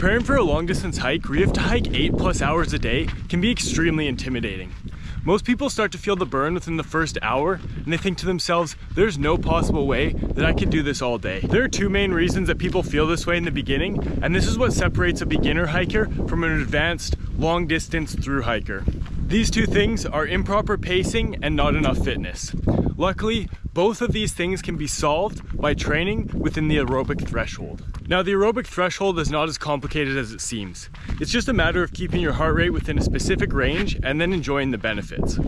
Preparing for a long distance hike where you have to hike 8+ hours a day can be extremely intimidating. Most people start to feel the burn within the first hour, and they think to themselves, there's no possible way that I could do this all day. There are two main reasons that people feel this way in the beginning, and this is what separates a beginner hiker from an advanced long distance through hiker. These two things are improper pacing and not enough fitness. Luckily, both of these things can be solved by training within the aerobic threshold. Now, the aerobic threshold is not as complicated as it seems. It's just a matter of keeping your heart rate within a specific range and then enjoying the benefits.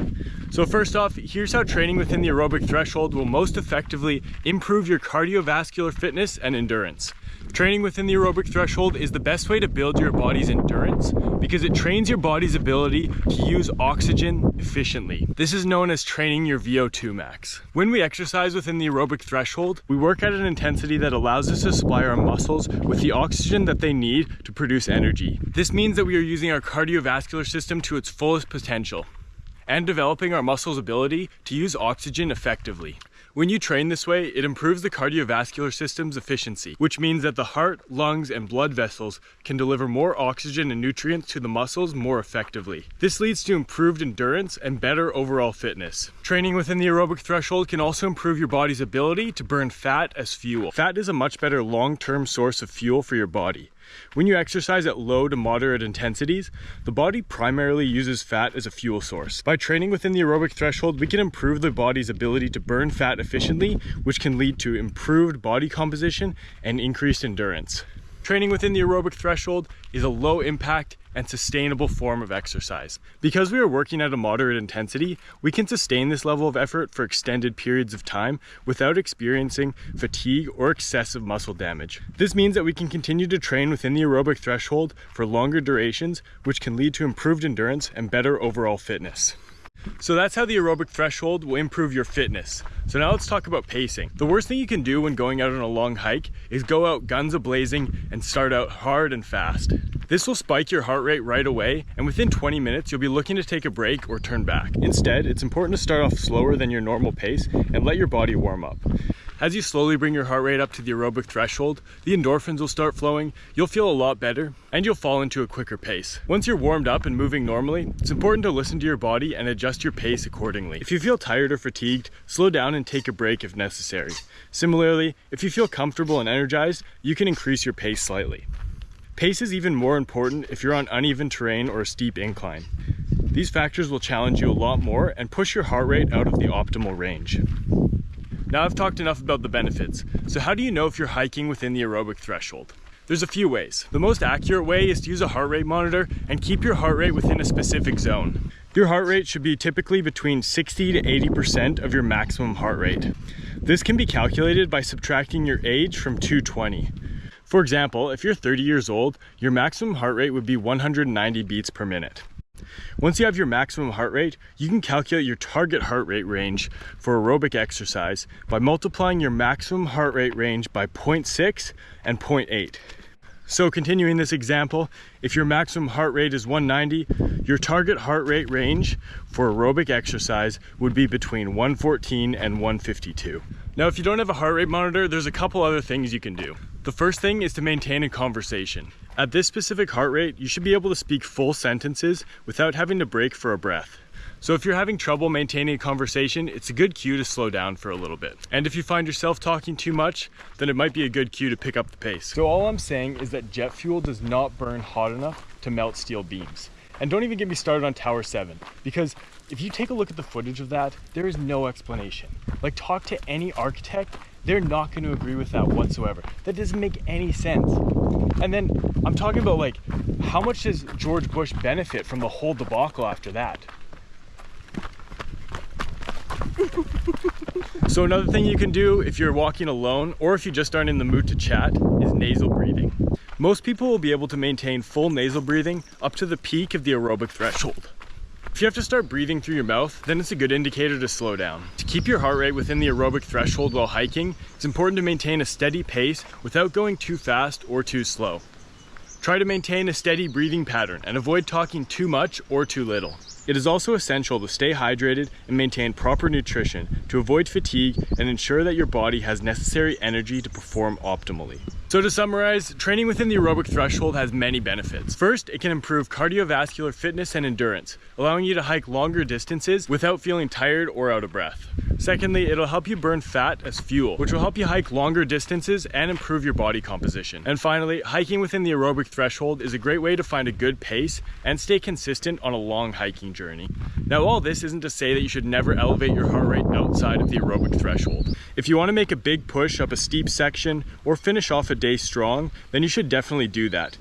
So first off, here's how training within the aerobic threshold will most effectively improve your cardiovascular fitness and endurance. Training within the aerobic threshold is the best way to build your body's endurance because it trains your body's ability to use oxygen efficiently. This is known as training your VO2 max. When we exercise within the aerobic threshold, we work at an intensity that allows us to supply our muscles with the oxygen that they need to produce energy. This means that we are using our cardiovascular system to its fullest potential and developing our muscles' ability to use oxygen effectively. When you train this way, it improves the cardiovascular system's efficiency, which means that the heart, lungs, and blood vessels can deliver more oxygen and nutrients to the muscles more effectively. This leads to improved endurance and better overall fitness. Training within the aerobic threshold can also improve your body's ability to burn fat as fuel. Fat is a much better long-term source of fuel for your body. When you exercise at low to moderate intensities, the body primarily uses fat as a fuel source. By training within the aerobic threshold, we can improve the body's ability to burn fat efficiently, which can lead to improved body composition and increased endurance. Training within the aerobic threshold is a low impact and sustainable form of exercise. Because we are working at a moderate intensity, we can sustain this level of effort for extended periods of time without experiencing fatigue or excessive muscle damage. This means that we can continue to train within the aerobic threshold for longer durations, which can lead to improved endurance and better overall fitness. So that's how the aerobic threshold will improve your fitness. So now let's talk about pacing. The worst thing you can do when going out on a long hike is go out guns a-blazing and start out hard and fast. This will spike your heart rate right away, and within 20 minutes, you'll be looking to take a break or turn back. Instead, it's important to start off slower than your normal pace and let your body warm up. As you slowly bring your heart rate up to the aerobic threshold, the endorphins will start flowing, you'll feel a lot better, and you'll fall into a quicker pace. Once you're warmed up and moving normally, it's important to listen to your body and adjust your pace accordingly. If you feel tired or fatigued, slow down and take a break if necessary. Similarly, if you feel comfortable and energized, you can increase your pace slightly. Pace is even more important if you're on uneven terrain or a steep incline. These factors will challenge you a lot more and push your heart rate out of the optimal range. Now I've talked enough about the benefits, so how do you know if you're hiking within the aerobic threshold? There's a few ways. The most accurate way is to use a heart rate monitor and keep your heart rate within a specific zone. Your heart rate should be typically between 60 to 80% of your maximum heart rate. This can be calculated by subtracting your age from 220. For example, if you're 30 years old, your maximum heart rate would be 190 beats per minute. Once you have your maximum heart rate, you can calculate your target heart rate range for aerobic exercise by multiplying your maximum heart rate range by 0.6 and 0.8. So continuing this example, if your maximum heart rate is 190, your target heart rate range for aerobic exercise would be between 114 and 152. Now, if you don't have a heart rate monitor, there's a couple other things you can do. The first thing is to maintain a conversation. At this specific heart rate, you should be able to speak full sentences without having to break for a breath. So if you're having trouble maintaining a conversation, it's a good cue to slow down for a little bit. And if you find yourself talking too much, then it might be a good cue to pick up the pace. So all I'm saying is that jet fuel does not burn hot enough to melt steel beams. And don't even get me started on Tower 7, because if you take a look at the footage of that, there is no explanation. Like, talk to any architect, they're not going to agree with that whatsoever. That doesn't make any sense. And then I'm talking about, like, how much does George Bush benefit from the whole debacle after that? So another thing you can do if you're walking alone, or if you just aren't in the mood to chat, is nasal breathing. Most people will be able to maintain full nasal breathing up to the peak of the aerobic threshold. If you have to start breathing through your mouth, then it's a good indicator to slow down. To keep your heart rate within the aerobic threshold while hiking, it's important to maintain a steady pace without going too fast or too slow. Try to maintain a steady breathing pattern and avoid talking too much or too little. It is also essential to stay hydrated and maintain proper nutrition to avoid fatigue and ensure that your body has necessary energy to perform optimally. So to summarize, training within the aerobic threshold has many benefits. First, it can improve cardiovascular fitness and endurance, allowing you to hike longer distances without feeling tired or out of breath. Secondly, it'll help you burn fat as fuel, which will help you hike longer distances and improve your body composition. And finally, hiking within the aerobic threshold is a great way to find a good pace and stay consistent on a long hiking journey. Now, all this isn't to say that you should never elevate your heart rate outside of the aerobic threshold. If you want to make a big push up a steep section or finish off a day strong, then you should definitely do that.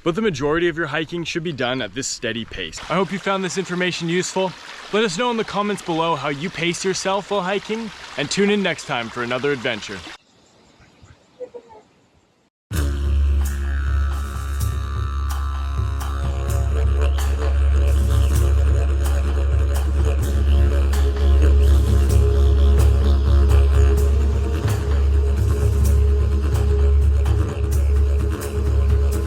But the majority of your hiking should be done at this steady pace. I hope you found this information useful. Let us know in the comments below how you pace yourself while hiking, and tune in next time for another adventure.